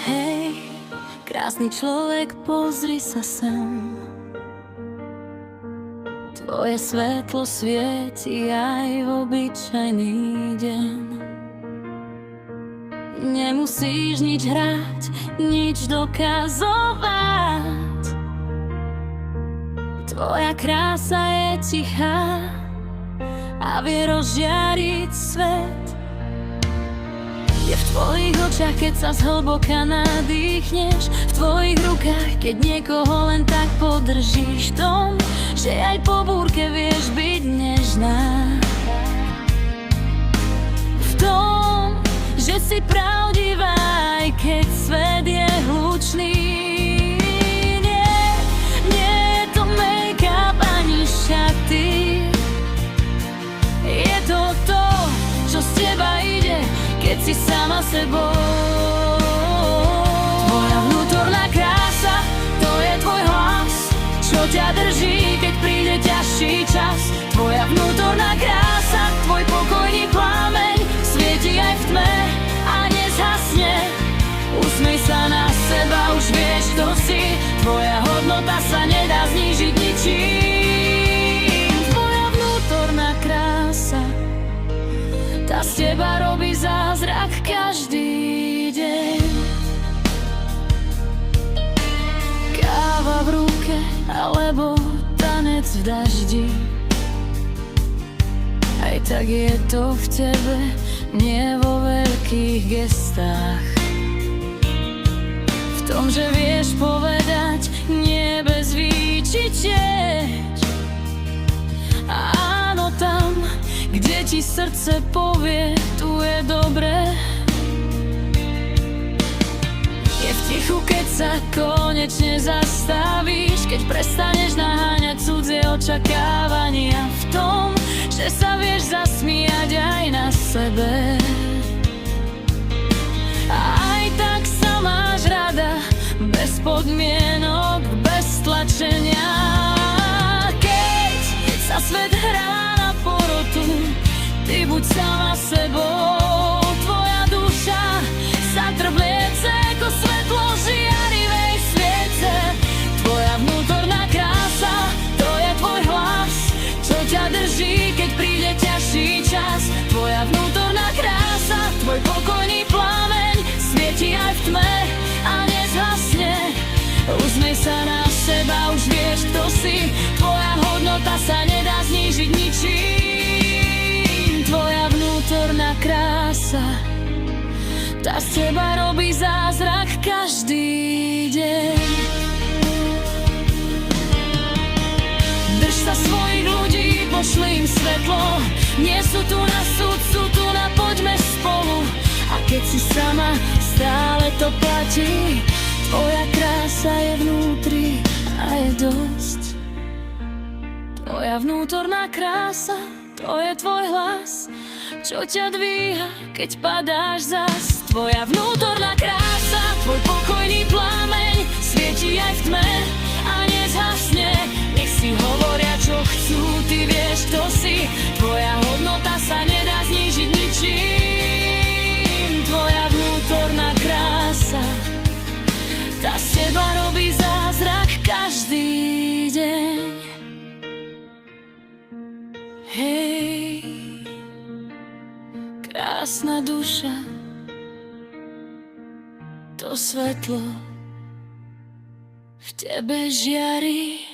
Hej, krásny človek, pozri sa sem. Tvoje svetlo svieti aj v obyčajný deň. Nemusíš nič hrať, nič dokazovať. Tvoja krása je tichá a vie rozžiariť svet. Je v tvojich očiach, keď sa zhlboka nadýchneš, v tvojich rukách, keď niekoho len tak podržíš, v tom, že aj po búrke vieš byť nežná, v tom, že si pravdivá, aj keď svet je hlučný. Nie je to make-up ani šaty, je to to, čo z teba ide, keď si sama sebou. Tvoja vnútorná krása, to je tvoj hlas, čo ťa drží, keď príde ťažší čas. Tvoja vnútorná krása, tvoj pokojný plameň svieti aj v tme a nezhasne. Usmej sa na seba, už vieš, kto si. Tvoja hodnota sa nedá znížiť ničím. Tvoja vnútorná krása, tá z teba robí zázrak každý deň. Káva v ruke alebo tanec v daždi, aj tak je to v tebe, nie vo veľkých gestách. V tom, že vieš povedať nie bez výčitiek. Áno, tam, kde ti srdce povie, tu je dobre. Je v tichu, keď sa konečne zastavíš, keď prestaneš naháňať cudzie očakávania, v tom, že sa vieš zasmiať aj na sebe. A aj tak sa máš rada, bez podmienok, bez tlačenia. Keď sa svet hrá na porotu, ty buď sama sebou. Tvoja duša sa trbliece ako svetlo žiarivej sviece. Tvoja vnútorná krása, to je tvoj hlas, čo ťa drží, keď príde ťažší čas. Tvoja vnútorná krása, tvoj pokojný plameň svieti aj v tme a nezhasne. Usmej sa na seba, už vieš, kto si. Tvoja hodnota sa nedá znížiť ničím. Tvoja vnútorná krása, tá z teba robí zázrak každý deň. Drž sa svojich ľudí, pošli im svetlo. Nie sú tu na súd, sú tu na poďme spolu. A keď si sama, stále to platí. Tvoja krása je vnútri a je dosť. Tvoja vnútorná krása, to je tvoj hlas, čo ťa dvíha, keď padáš zas. Tvoja vnútorná krása, tvoj pokojný plameň svieti aj v tme a nezhasne. Nech si hovoria, čo chcú, ty vieš, kto si. Tvoja hodnota sa nedá znížiť ničím. Tvoja vnútorná krása, tá z teba robí zázrak každý deň. Hej, krásna duša, to svetlo v tebe žiari.